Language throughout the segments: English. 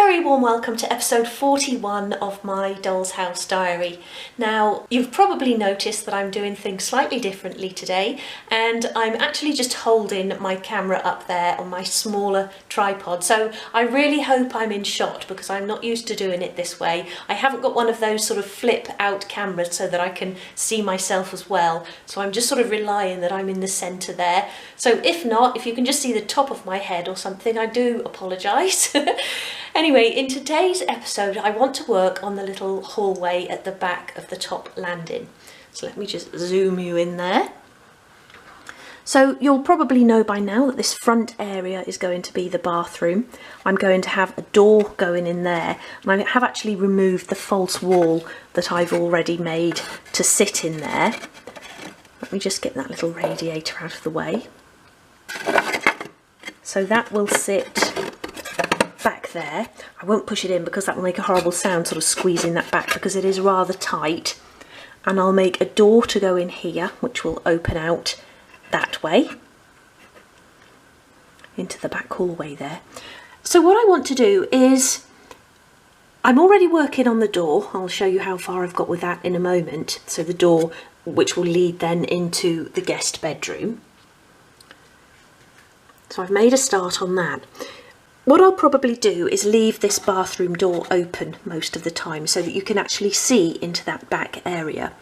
very warm welcome to episode 41 of my Doll's House Diary. Now, you've probably noticed that I'm doing things slightly differently today, and I'm actually just holding my camera up there on my smaller tripod. So I really hope I'm in shot because I'm not used to doing it this way. I haven't got one of those sort of flip out cameras so that I can see myself as well. So I'm just sort of relying that I'm in the centre there. So if not, if you can just see the top of my head or something, I do apologise. Anyway, in today's episode, I want to work on the little hallway at the back of the top landing. So let me just zoom you in there. So you'll probably know by now that this front area is going to be the bathroom. I'm going to have a door going in there, and I have actually removed the false wall that I've already made to sit in there. Let me just get that little radiator out of the way. So that will sit back there. I won't push it in because that will make a horrible sound sort of squeezing that back because it is rather tight. And I'll make a door to go in here which will open out that way into the back hallway there. So what I want to do is, I'm already working on the door. I'll show you how far I've got with that in a moment. So the door which will lead then into the guest bedroom. So I've made a start on that. What I'll probably do is leave this bathroom door open most of the time so that you can actually see into that back area.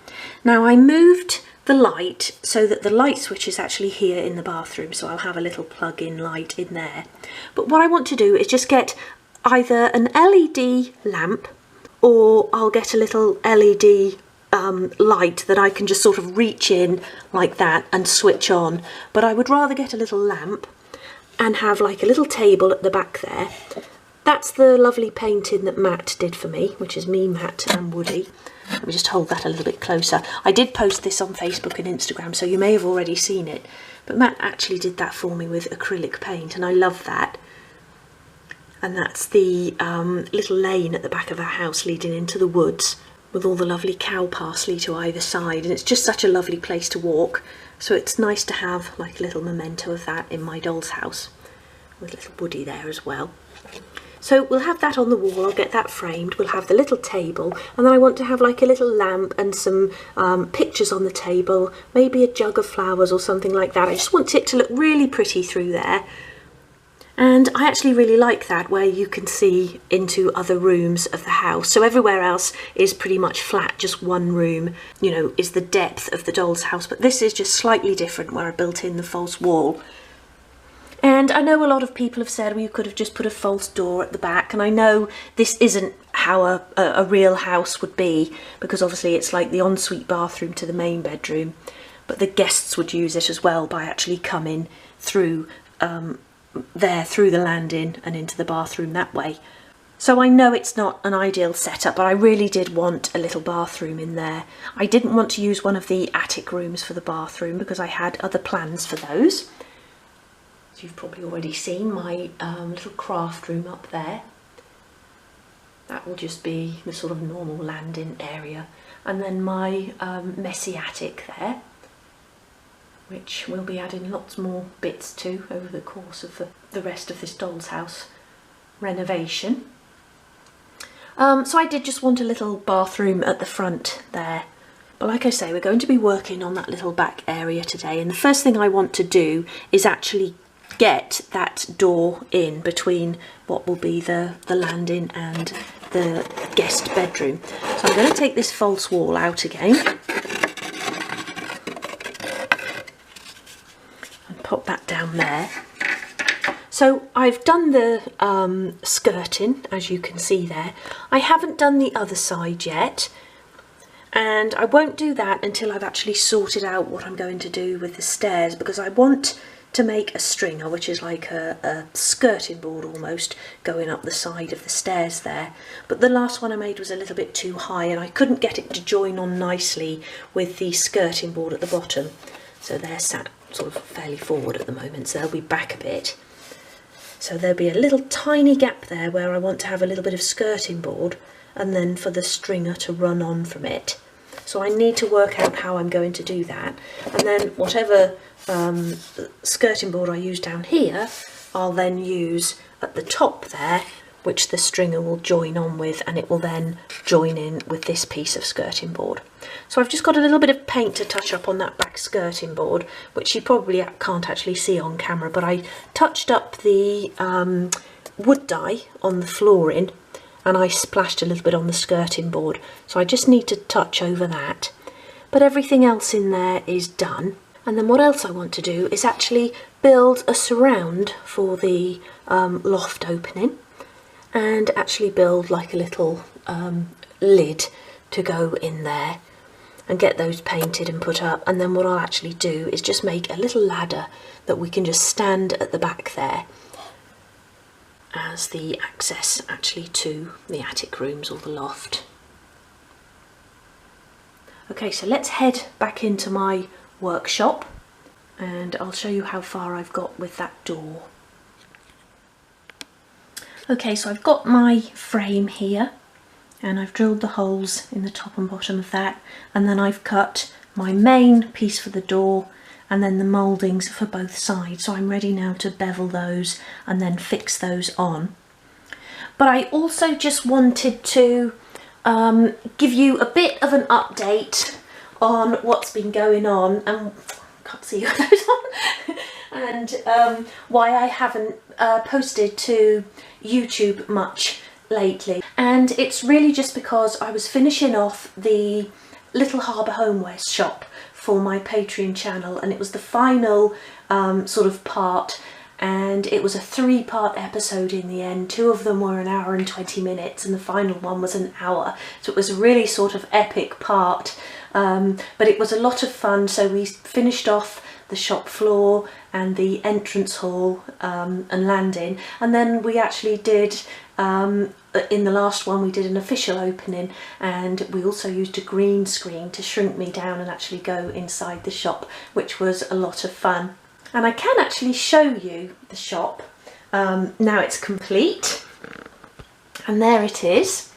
Now I moved the light so that the light switch is actually here in the bathroom, so I'll have a little plug-in light in there. But what I want to do is just get either an LED lamp or I'll get a little LED light that I can just sort of reach in like that and switch on. But I would rather get a little lamp and have like a little table at the back there. That's the lovely painting that Matt did for me, which is me, Matt and Woody. Let me just hold that a little bit closer. I did post this on Facebook and Instagram, so you may have already seen it. But Matt actually did that for me with acrylic paint, and I love that. And that's the little lane at the back of our house leading into the woods with all the lovely cow parsley to either side. And it's just such a lovely place to walk. So it's nice to have like a little memento of that in my doll's house with little Woody there as well. So we'll have that on the wall, I'll get that framed, we'll have the little table, and then I want to have like a little lamp and some pictures on the table, maybe a jug of flowers or something like that. I just want it to look really pretty through there. And I actually really like that, where you can see into other rooms of the house. So everywhere else is pretty much flat, just one room, you know, is the depth of the doll's house. But this is just slightly different, where I built in the false wall. And I know a lot of people have said, well, you could have just put a false door at the back. And I know this isn't how a real house would be, because obviously it's like the ensuite bathroom to the main bedroom. But the guests would use it as well by actually coming through there through the landing and into the bathroom that way. So I know it's not an ideal setup, but I really did want a little bathroom in there. I didn't want to use one of the attic rooms for the bathroom because I had other plans for those. So you've probably already seen my little craft room up there. That will just be the sort of normal landing area. And then my messy attic there, which we'll be adding lots more bits to over the course of the rest of this doll's house renovation. So I did just want a little bathroom at the front there. But like I say, we're going to be working on that little back area today, and the first thing I want to do is actually get that door in between what will be the landing and the guest bedroom. So I'm going to take this false wall out again. Pop that down there. So I've done the skirting, as you can see there. I haven't done the other side yet, and I won't do that until I've actually sorted out what I'm going to do with the stairs, because I want to make a stringer, which is like a skirting board almost, going up the side of the stairs there. But the last one I made was a little bit too high, and I couldn't get it to join on nicely with the skirting board at the bottom. So they're sat sort of fairly forward at the moment, so they'll be back a bit. So there'll be a little tiny gap there where I want to have a little bit of skirting board, and then for the stringer to run on from it. So I need to work out how I'm going to do that, and then whatever skirting board I use down here, I'll then use at the top there which the stringer will join on with, and it will then join in with this piece of skirting board. So I've just got a little bit of paint to touch up on that back skirting board, which you probably can't actually see on camera, but I touched up the wood dye on the flooring, and I splashed a little bit on the skirting board, so I just need to touch over that. But everything else in there is done. And then what else I want to do is actually build a surround for the loft opening, and actually build like a little lid to go in there and get those painted and put up. And then what I'll actually do is just make a little ladder that we can just stand at the back there as the access actually to the attic rooms or the loft. Okay, so let's head back into my workshop and I'll show you how far I've got with that door. Okay, so I've got my frame here and I've drilled the holes in the top and bottom of that, and then I've cut my main piece for the door and then the mouldings for both sides, so I'm ready now to bevel those and then fix those on. But I also just wanted to give you a bit of an update on what's been going on, and can't see you those on, and why I haven't posted to YouTube much lately. And it's really just because I was finishing off the little Harbour Homewares shop for my Patreon channel, and it was the final sort of part, and it was a 3-part episode in the end. 2 of them were 1 hour and 20 minutes and the final one was 1 hour, so it was a really sort of epic part, but it was a lot of fun. So we finished off the shop floor and the entrance hall and landing, and then we actually did in the last one we did an official opening, and we also used a green screen to shrink me down and actually go inside the shop, which was a lot of fun. And I can actually show you the shop now it's complete, and there it is,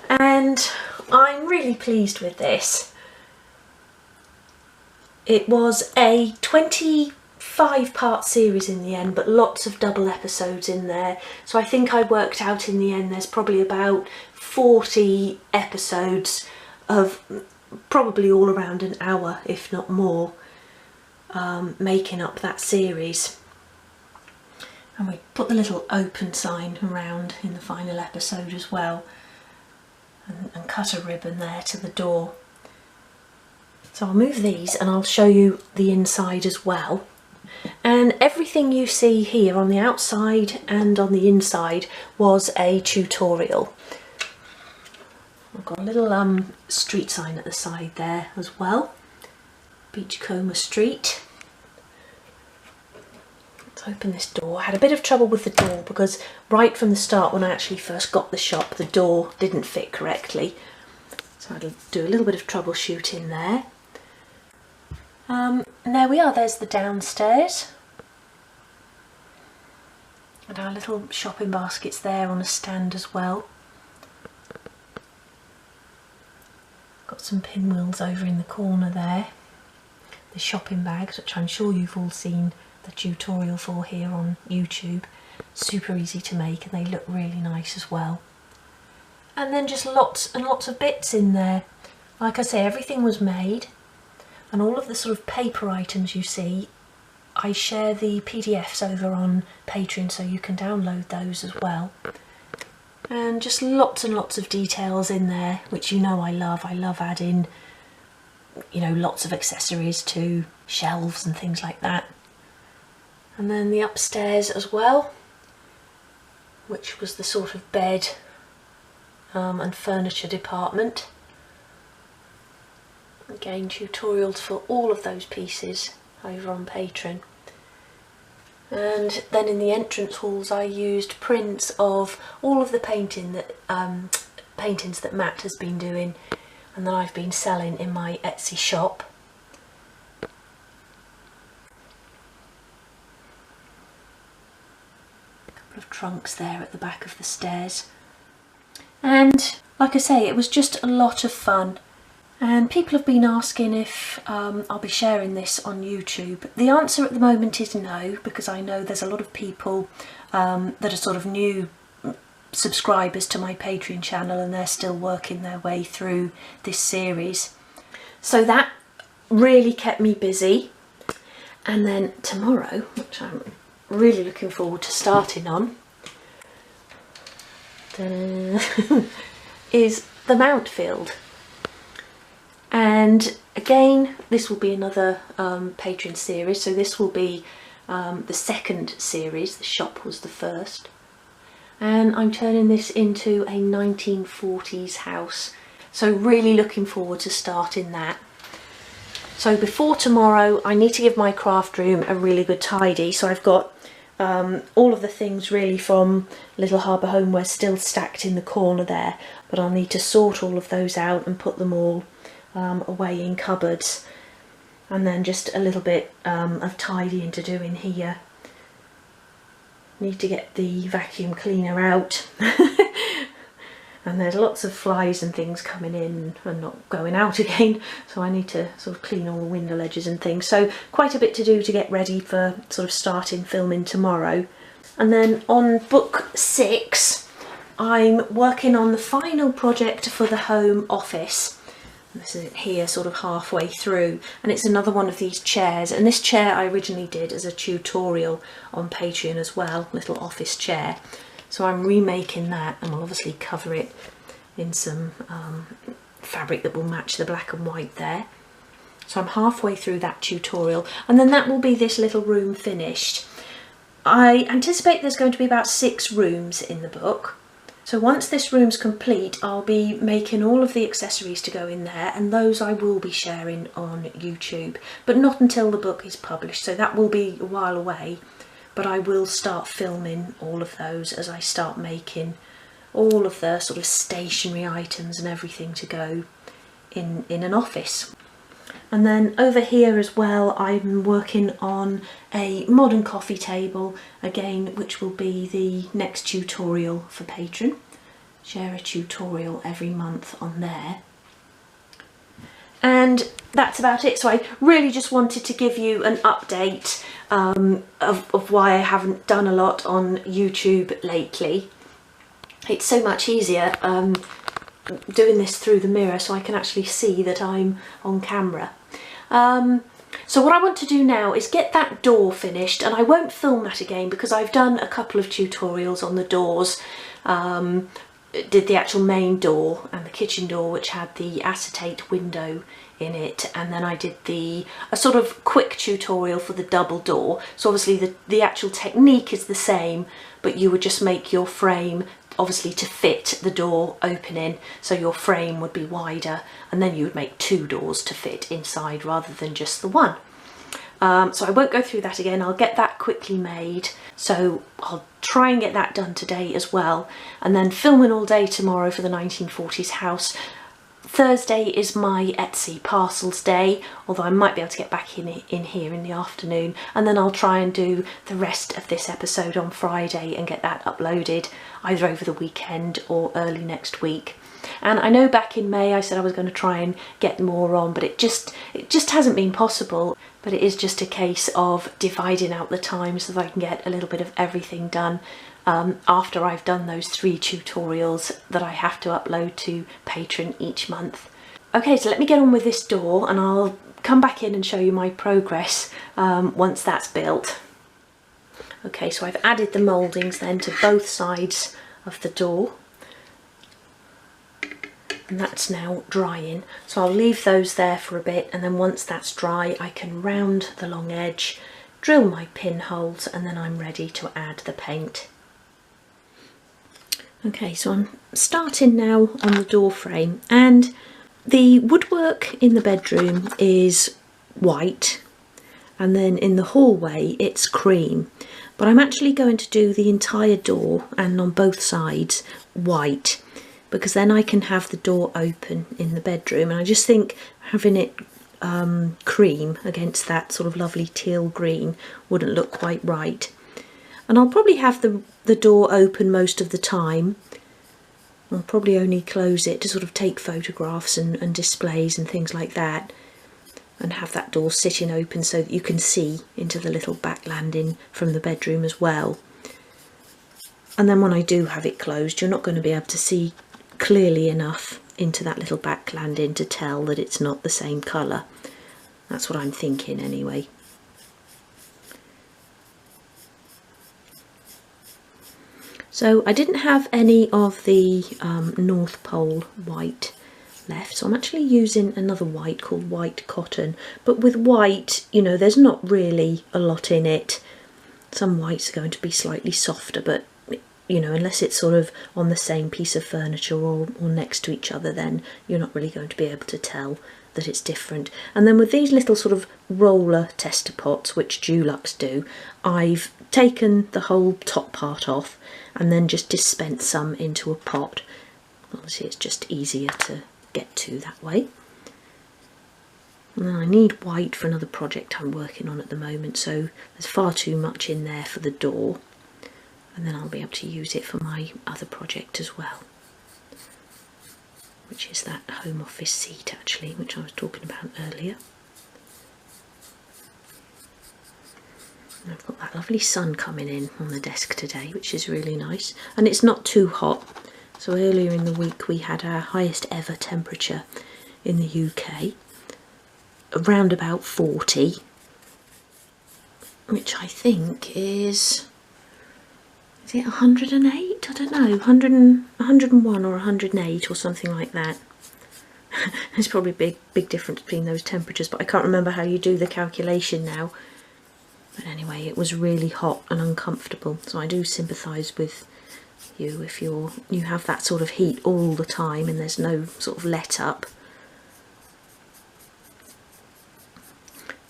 and I'm really pleased with this. It was a 25-part series in the end, but lots of double episodes in there. So I think I worked out in the end there's probably about 40 episodes of probably all around 1 hour, if not more, making up that series. And we put the little open sign around in the final episode as well, and cut a ribbon there to the door. So I'll move these and I'll show you the inside as well. And everything you see here on the outside and on the inside was a tutorial. I've got a little street sign at the side there as well. Beachcomber Street. Let's open this door. I had a bit of trouble with the door because right from the start, when I actually first got the shop, the door didn't fit correctly. So I'll do a little bit of troubleshooting there. And there we are, there's the downstairs. And our little shopping baskets there on a stand as well. Got some pinwheels over in the corner there. The shopping bags, which I'm sure you've all seen the tutorial for here on YouTube. Super easy to make, and they look really nice as well. And then just lots and lots of bits in there. Like I say, everything was made. And all of the sort of paper items you see, I share the PDFs over on Patreon, so you can download those as well. And just lots and lots of details in there, which you know I love. I love adding, you know, lots of accessories to shelves and things like that. And then the upstairs as well, which was the sort of bed and furniture department. Again, tutorials for all of those pieces over on Patreon. And then in the entrance halls I used prints of all of the paintings that Matt has been doing and that I've been selling in my Etsy shop. A couple of trunks there at the back of the stairs. And like I say, it was just a lot of fun. And people have been asking if I'll be sharing this on YouTube. The answer at the moment is no, because I know there's a lot of people that are sort of new subscribers to my Patreon channel, and they're still working their way through this series. So that really kept me busy. And then tomorrow, which I'm really looking forward to starting on, is the Mountfield. And again, this will be another Patreon series, so this will be the second series. The shop was the first, and I'm turning this into a 1940s house, so really looking forward to starting that. So before tomorrow, I need to give my craft room a really good tidy. So I've got all of the things really from little Harbour Homewares still stacked in the corner there, but I'll need to sort all of those out and put them all away in cupboards. And then just a little bit of tidying to do in here. Need to get the vacuum cleaner out. And there's lots of flies and things coming in and not going out again, so I need to sort of clean all the window ledges and things. So quite a bit to do to get ready for sort of starting filming tomorrow. And then on book 6, I'm working on the final project for the home office. This is it here, sort of halfway through, and it's another one of these chairs. And this chair I originally did as a tutorial on Patreon as well, little office chair. So I'm remaking that, and we'll obviously cover it in some fabric that will match the black and white there. So I'm halfway through that tutorial, and then that will be this little room finished. I anticipate there's going to be about 6 rooms in the book. So once this room's complete, I'll be making all of the accessories to go in there, and those I will be sharing on YouTube, but not until the book is published, so that will be a while away. But I will start filming all of those as I start making all of the sort of stationery items and everything to go in an office. And then over here as well, I'm working on a modern coffee table, again, which will be the next tutorial for Patreon. Share a tutorial every month on there. And that's about it. So I really just wanted to give you an update of why I haven't done a lot on YouTube lately. It's so much easier doing this through the mirror, so I can actually see that I'm on camera. So what I want to do now is get that door finished, and I won't film that again because I've done a couple of tutorials on the doors. Did the actual main door and the kitchen door, which had the acetate window in it, and then I did a sort of quick tutorial for the double door. So obviously the actual technique is the same, but you would just make your frame obviously to fit the door opening, so your frame would be wider, and then you would make 2 doors to fit inside rather than just the one. So I won't go through that again. I'll get that quickly made, so I'll try and get that done today as well, and then filming all day tomorrow for the 1940s house. Thursday is my Etsy parcels day, although I might be able to get back in here in the afternoon, and then I'll try and do the rest of this episode on Friday and get that uploaded either over the weekend or early next week. And I know back in May I said I was going to try and get more on, but it just hasn't been possible. But it is just a case of dividing out the time so that I can get a little bit of everything done after I've done those 3 tutorials that I have to upload to Patreon each month. Okay, so let me get on with this door, and I'll come back in and show you my progress once that's built. Okay, so I've added the mouldings then to both sides of the door, and that's now drying. So I'll leave those there for a bit, and then once that's dry I can round the long edge, drill my pinholes, and then I'm ready to add the paint. Okay, so I'm starting now on the door frame, and the woodwork in the bedroom is white, and then in the hallway it's cream, but I'm actually going to do the entire door and on both sides white, because then I can have the door open in the bedroom, and I just think having it cream against that sort of lovely teal green wouldn't look quite right. And I'll probably have the door open most of the time. I'll probably only close it to sort of take photographs and displays and things like that, and have that door sitting open so that you can see into the little back landing from the bedroom as well. And then when I do have it closed, you're not going to be able to see clearly enough into that little back landing to tell that it's not the same colour. That's what I'm thinking anyway. So I didn't have any of the North Pole white left, so I'm actually using another white called white cotton. But with white, you know, there's not really a lot in it. Some whites are going to be slightly softer, but you know, unless it's sort of on the same piece of furniture or next to each other, then you're not really going to be able to tell that it's different. And then with these little sort of roller tester pots, which Dulux do, I've taken the whole top part off and then just dispensed some into a pot. Obviously it's just easier to get to that way. And then I need white for another project I'm working on at the moment, so there's far too much in there for the door. And then I'll be able to use it for my other project as well, which is that home office seat actually, which I was talking about earlier. And I've got that lovely sun coming in on the desk today, which is really nice, and it's not too hot. So earlier in the week we had our highest ever temperature in the UK, around about 40, which I think is it 108? I don't know, 101 or 108 or something like that. There's probably a big difference between those temperatures, but I can't remember how you do the calculation now. But anyway, it was really hot and uncomfortable, so I do sympathise with you if you have that sort of heat all the time and there's no sort of let up.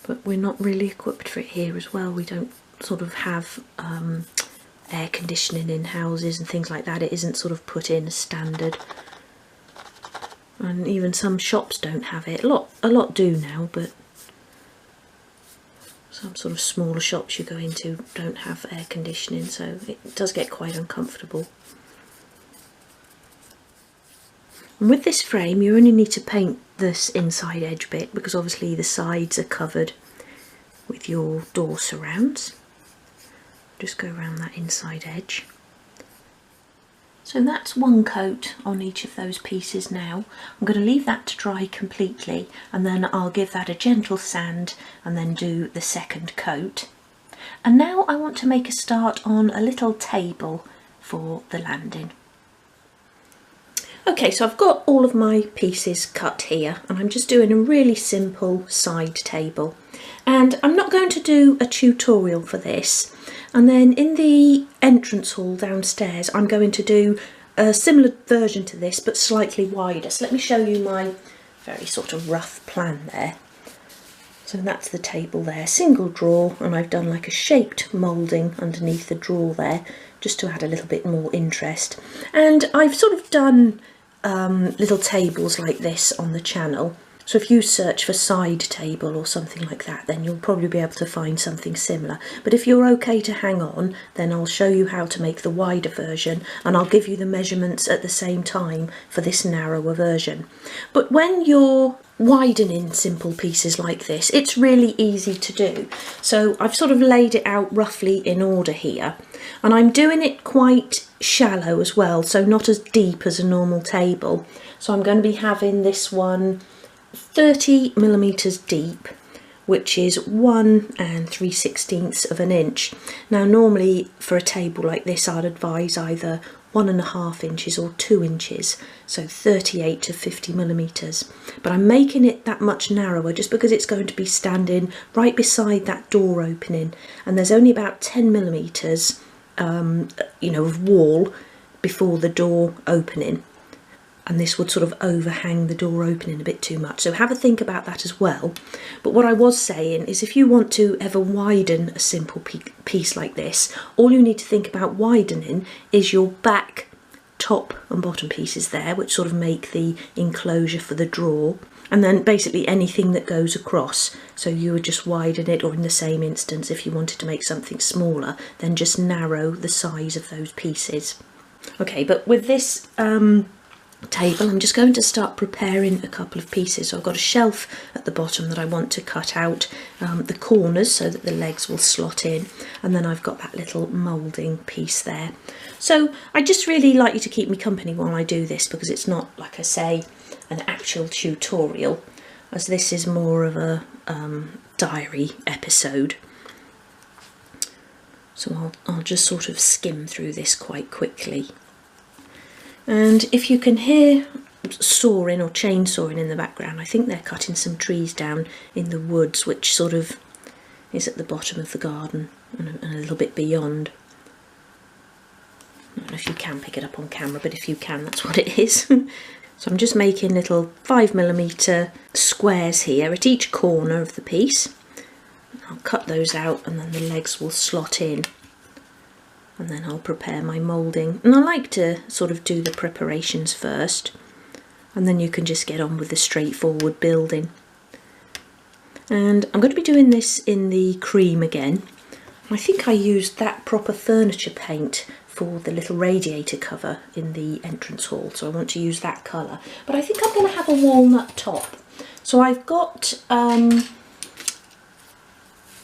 But we're not really equipped for it here as well. We don't sort of have air conditioning in houses and things like that. It isn't sort of put in as standard, and even some shops don't have it. A lot do now, but some sort of smaller shops you go into don't have air conditioning, so it does get quite uncomfortable. And with this frame you only need to paint this inside edge bit, because obviously the sides are covered with your door surrounds. Just go around that inside edge. So that's one coat on each of those pieces now. I'm going to leave that to dry completely, and then I'll give that a gentle sand and then do the second coat. And now I want to make a start on a little table for the landing. Okay, so I've got all of my pieces cut here, and I'm just doing a really simple side table. And I'm not going to do a tutorial for this. And then in the entrance hall downstairs, I'm going to do a similar version to this, but slightly wider. So let me show you my very sort of rough plan there. So that's the table there, single drawer, and I've done like a shaped moulding underneath the drawer there, just to add a little bit more interest. And I've sort of done little tables like this on the channel. So if you search for side table or something like that, then you'll probably be able to find something similar. But if you're okay to hang on, then I'll show you how to make the wider version, and I'll give you the measurements at the same time for this narrower version. But when you're widening simple pieces like this, it's really easy to do. So I've sort of laid it out roughly in order here, and I'm doing it quite shallow as well, so not as deep as a normal table. So I'm going to be having this one 30mm deep, which is 1 3/16 of an inch. Now normally for a table like this I'd advise either 1.5 inches or 2 inches, so 38 to 50mm, but I'm making it that much narrower just because it's going to be standing right beside that door opening, and there's only about 10mm you know, of wall before the door opening, and this would sort of overhang the door opening a bit too much, so have a think about that as well. But what I was saying is, if you want to ever widen a simple piece like this, all you need to think about widening is your back, top and bottom pieces there, which sort of make the enclosure for the drawer, and then basically anything that goes across. So you would just widen it, or in the same instance if you wanted to make something smaller, then just narrow the size of those pieces. Okay, but with this table, I'm just going to start preparing a couple of pieces. So I've got a shelf at the bottom that I want to cut out the corners so that the legs will slot in, and then I've got that little moulding piece there. So I just really like you to keep me company while I do this, because it's not, like I say, an actual tutorial, as this is more of a diary episode. So I'll just sort of skim through this quite quickly. And if you can hear sawing or chainsawing in the background, I think they're cutting some trees down in the woods, which sort of is at the bottom of the garden and a little bit beyond. I don't know if you can pick it up on camera, but if you can, that's what it is. So I'm just making little 5mm squares here at each corner of the piece. I'll cut those out, and then the legs will slot in. And then I'll prepare my moulding. And I like to sort of do the preparations first, and then you can just get on with the straightforward building. And I'm going to be doing this in the cream again. I think I used that proper furniture paint for the little radiator cover in the entrance hall, so I want to use that colour. But I think I'm going to have a walnut top. So I've got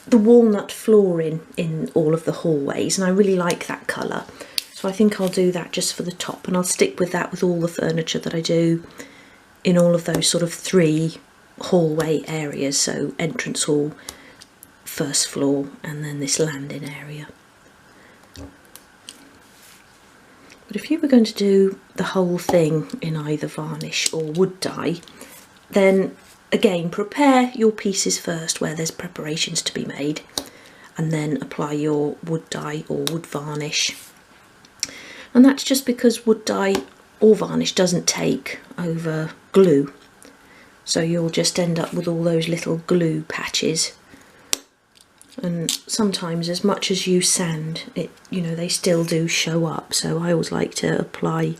the walnut flooring in all of the hallways, and I really like that colour, so I think I'll do that just for the top, and I'll stick with that with all the furniture that I do in all of those sort of 3 hallway areas, so entrance hall, first floor, and then this landing area. But if you were going to do the whole thing in either varnish or wood dye, then again, prepare your pieces first where there's preparations to be made, and then apply your wood dye or wood varnish. And that's just because wood dye or varnish doesn't take over glue, so you'll just end up with all those little glue patches. And sometimes, as much as you sand it, you know, they still do show up, so I always like to apply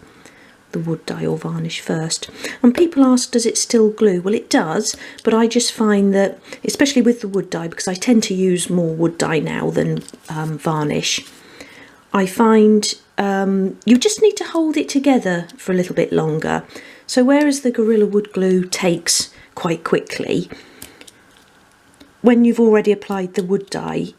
the wood dye or varnish first. And people ask, does it still glue? Well, it does, but I just find that, especially with the wood dye, because I tend to use more wood dye now than varnish, I find you just need to hold it together for a little bit longer. So whereas the Gorilla Wood glue takes quite quickly, when you've already applied the wood dye,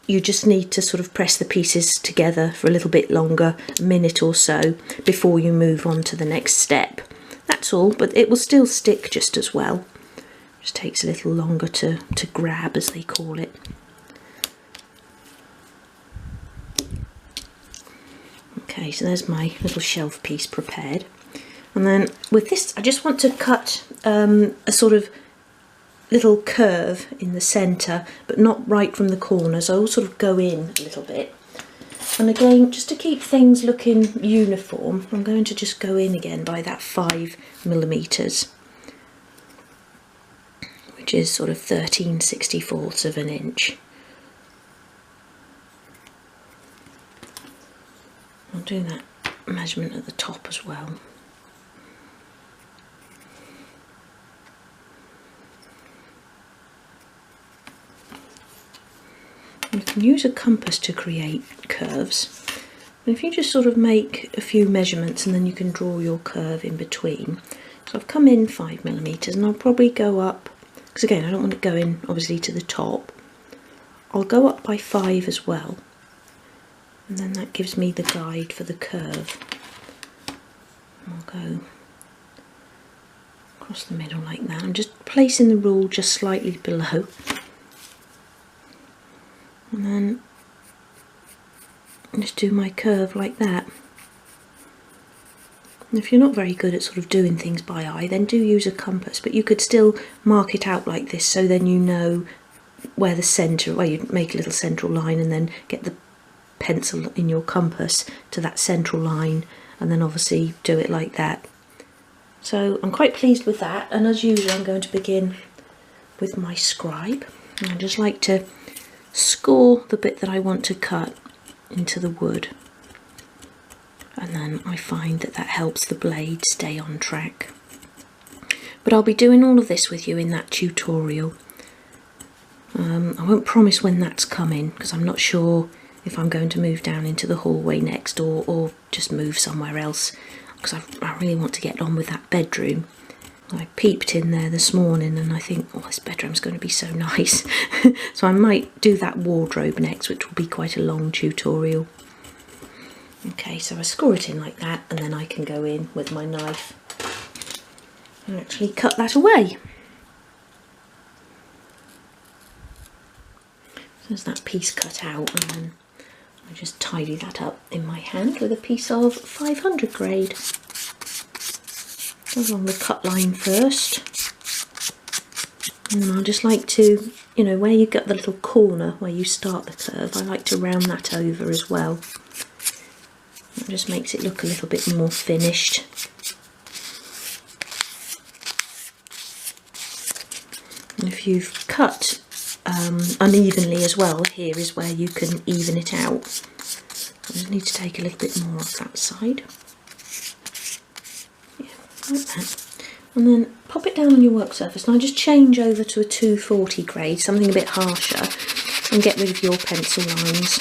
you just need to sort of press the pieces together for a little bit longer, a minute or so, before you move on to the next step. That's all, but it will still stick just as well. Just takes a little longer to grab, as they call it. Okay, so there's my little shelf piece prepared. And then with this, I just want to cut a sort of little curve in the centre, but not right from the corners. I'll sort of go in a little bit, and again, just to keep things looking uniform, I'm going to just go in again by that 5mm, which is sort of 13/64 of an inch. I'll do that measurement at the top as well. You can use a compass to create curves, and if you just sort of make a few measurements, and then you can draw your curve in between. So I've come in 5mm, and I'll probably go up, because again I don't want to go in obviously to the top, I'll go up by 5 as well, and then that gives me the guide for the curve. I'll go across the middle like that. I'm just placing the rule just slightly below. And then just do my curve like that. And if you're not very good at sort of doing things by eye, then do use a compass, but you could still mark it out like this, so then you know where the centre, where you make a little central line, and then get the pencil in your compass to that central line, and then obviously do it like that. So I'm quite pleased with that, and as usual I'm going to begin with my scribe. And I just like to score the bit that I want to cut into the wood, and then I find that that helps the blade stay on track. But I'll be doing all of this with you in that tutorial. I won't promise when that's coming, because I'm not sure if I'm going to move down into the hallway next or just move somewhere else. because I really want to get on with that bedroom. I peeped in there this morning and I think, oh, this bedroom's going to be so nice. So I might do that wardrobe next, which will be quite a long tutorial. Okay, so I score it in like that, and then I can go in with my knife and actually cut that away. So there's that piece cut out, and then I just tidy that up in my hand with a piece of 500 grade. Along the cut line first, and then I just like to, you know, where you get the little corner where you start the curve, I like to round that over as well. That just makes it look a little bit more finished. And if you've cut unevenly as well, here is where you can even it out. I just need to take a little bit more off that side. Like that, and then pop it down on your work surface. Now just change over to a 240 grade, something a bit harsher, and get rid of your pencil lines.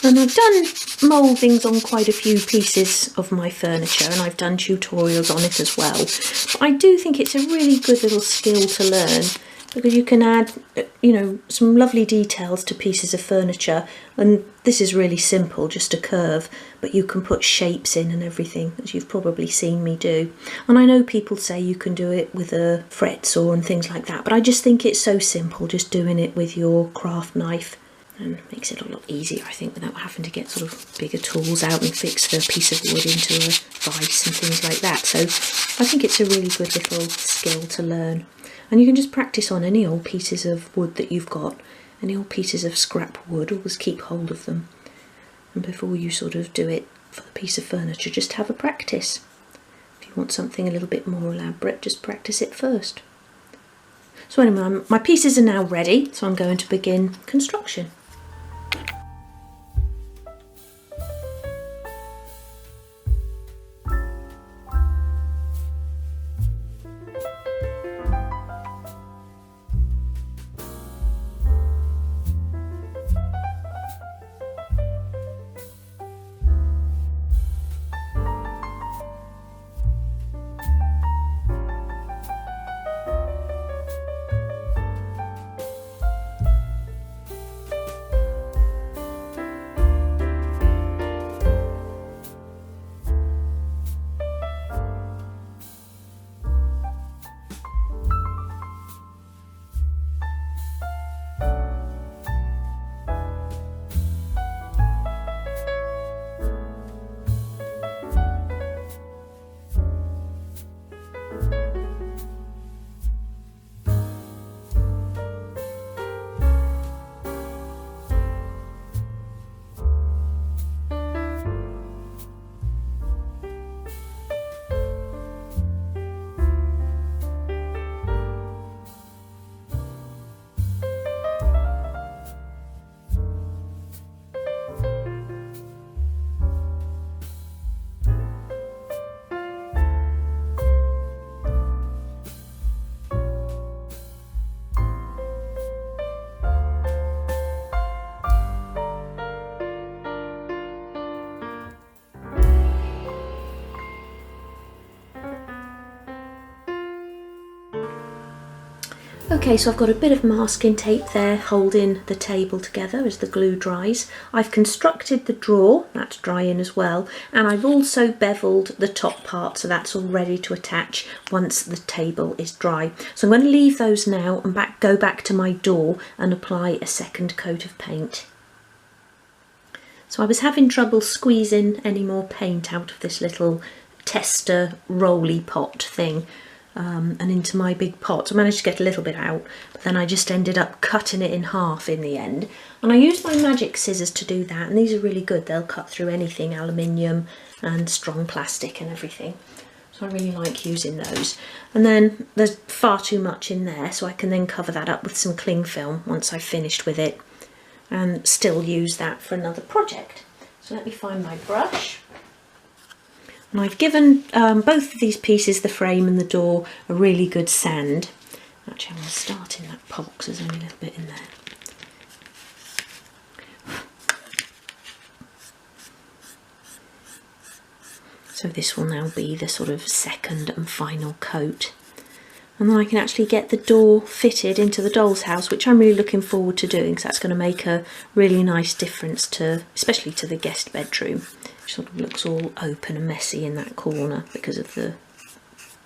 And I've done mouldings on quite a few pieces of my furniture, and I've done tutorials on it as well, but I do think it's a really good little skill to learn, because you can add, you know, some lovely details to pieces of furniture. And this is really simple, just a curve, but you can put shapes in and everything, as you've probably seen me do. And I know people say you can do it with a fret saw and things like that, but I just think it's so simple, just doing it with your craft knife, and makes it a lot easier, I think, without having to get sort of bigger tools out and fix a piece of wood into a vise and things like that. So I think it's a really good little skill to learn. And you can just practice on any old pieces of wood that you've got, any old pieces of scrap wood, always keep hold of them. And before you sort of do it for the piece of furniture, just have a practice. If you want something a little bit more elaborate, just practice it first. So anyway, my pieces are now ready, so I'm going to begin construction. Okay, so I've got a bit of masking tape there holding the table together as the glue dries. I've constructed the drawer, that's drying as well, and I've also beveled the top part, so that's all ready to attach once the table is dry. So I'm going to leave those now and go back to my door and apply a second coat of paint. So I was having trouble squeezing any more paint out of this little tester rolly pot thing. And into my big pot. So I managed to get a little bit out, but then I just ended up cutting it in half in the end. And I used my magic scissors to do that, and these are really good. They'll cut through anything, aluminium and strong plastic and everything. So I really like using those. And then there's far too much in there, so I can then cover that up with some cling film once I've finished with it, and still use that for another project. So let me find my brush. And I've given both of these pieces, the frame and the door, a really good sand. Actually, I'm going to start in that pot because there's only a little bit in there. So this will now be the sort of second and final coat. And then I can actually get the door fitted into the doll's house, which I'm really looking forward to doing, because that's going to make a really nice difference to, especially to the guest bedroom. It sort of looks all open and messy in that corner because of the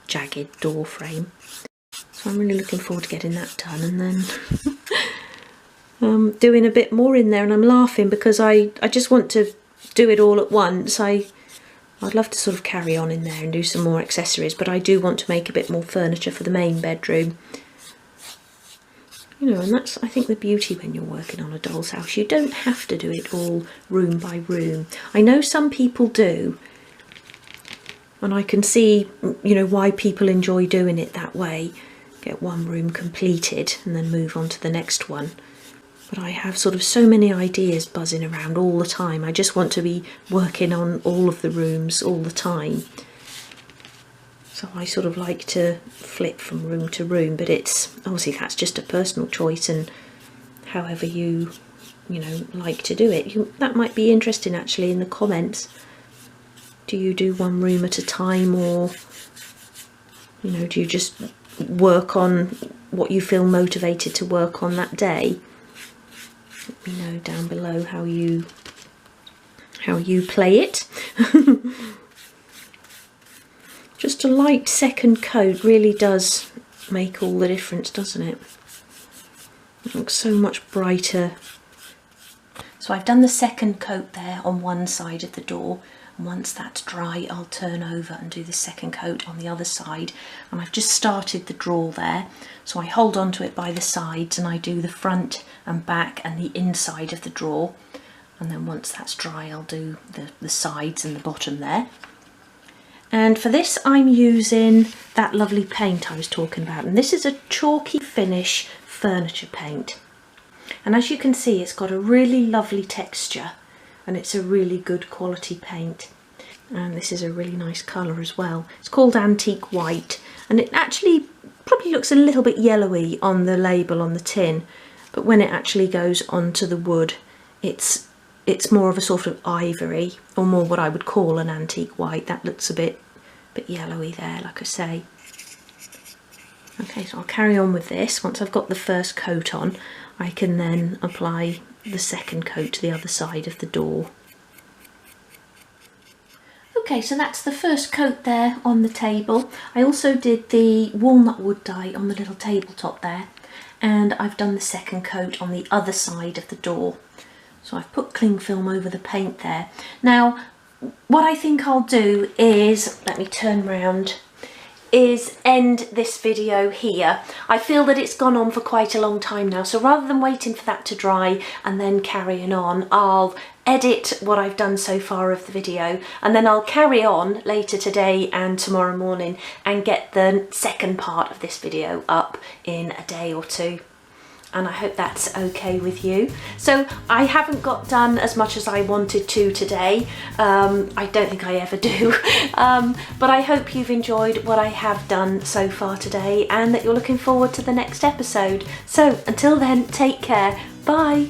jagged door frame. So I'm really looking forward to getting that done, and then doing a bit more in there. And I'm laughing because I just want to do it all at once. I'd love to sort of carry on in there and do some more accessories, but I do want to make a bit more furniture for the main bedroom. You know, and that's, I think, the beauty when you're working on a doll's house. You don't have to do it all room by room. I know some people do, and I can see, you know, why people enjoy doing it that way. Get one room completed and then move on to the next one. But I have sort of so many ideas buzzing around all the time. I just want to be working on all of the rooms all the time. So I sort of like to flip from room to room, but it's obviously that's just a personal choice, and however you know, like to do it. That might be interesting actually in the comments. Do you do one room at a time, or, you know, do you just work on what you feel motivated to work on that day? Let me know down below how you play it. Just a light second coat really does make all the difference, doesn't it? It looks so much brighter. So I've done the second coat there on one side of the door, and once that's dry I'll turn over and do the second coat on the other side. And I've just started the drawer there, so I hold on to it by the sides and I do the front and back and the inside of the drawer, and then once that's dry I'll do the sides and the bottom there. And for this I'm using that lovely paint I was talking about, and this is a chalky finish furniture paint, and as you can see it's got a really lovely texture and it's a really good quality paint, and this is a really nice colour as well. It's called Antique White, and it actually probably looks a little bit yellowy on the label on the tin, but when it actually goes onto the wood it's more of a sort of ivory, or more what I would call an antique white. That looks a bit yellowy there, like I say. Okay, so I'll carry on with this. Once I've got the first coat on, I can then apply the second coat to the other side of the door. Okay, so that's the first coat there on the table. I also did the walnut wood dye on the little tabletop there, and I've done the second coat on the other side of the door. So I've put cling film over the paint there. Now, what I think I'll do is, let me turn round, is end this video here. I feel that it's gone on for quite a long time now, so rather than waiting for that to dry and then carrying on, I'll edit what I've done so far of the video, and then I'll carry on later today and tomorrow morning and get the second part of this video up in a day or two. And I hope that's okay with you. So I haven't got done as much as I wanted to today. I don't think I ever do. But I hope you've enjoyed what I have done so far today, and that you're looking forward to the next episode. So until then, take care. Bye.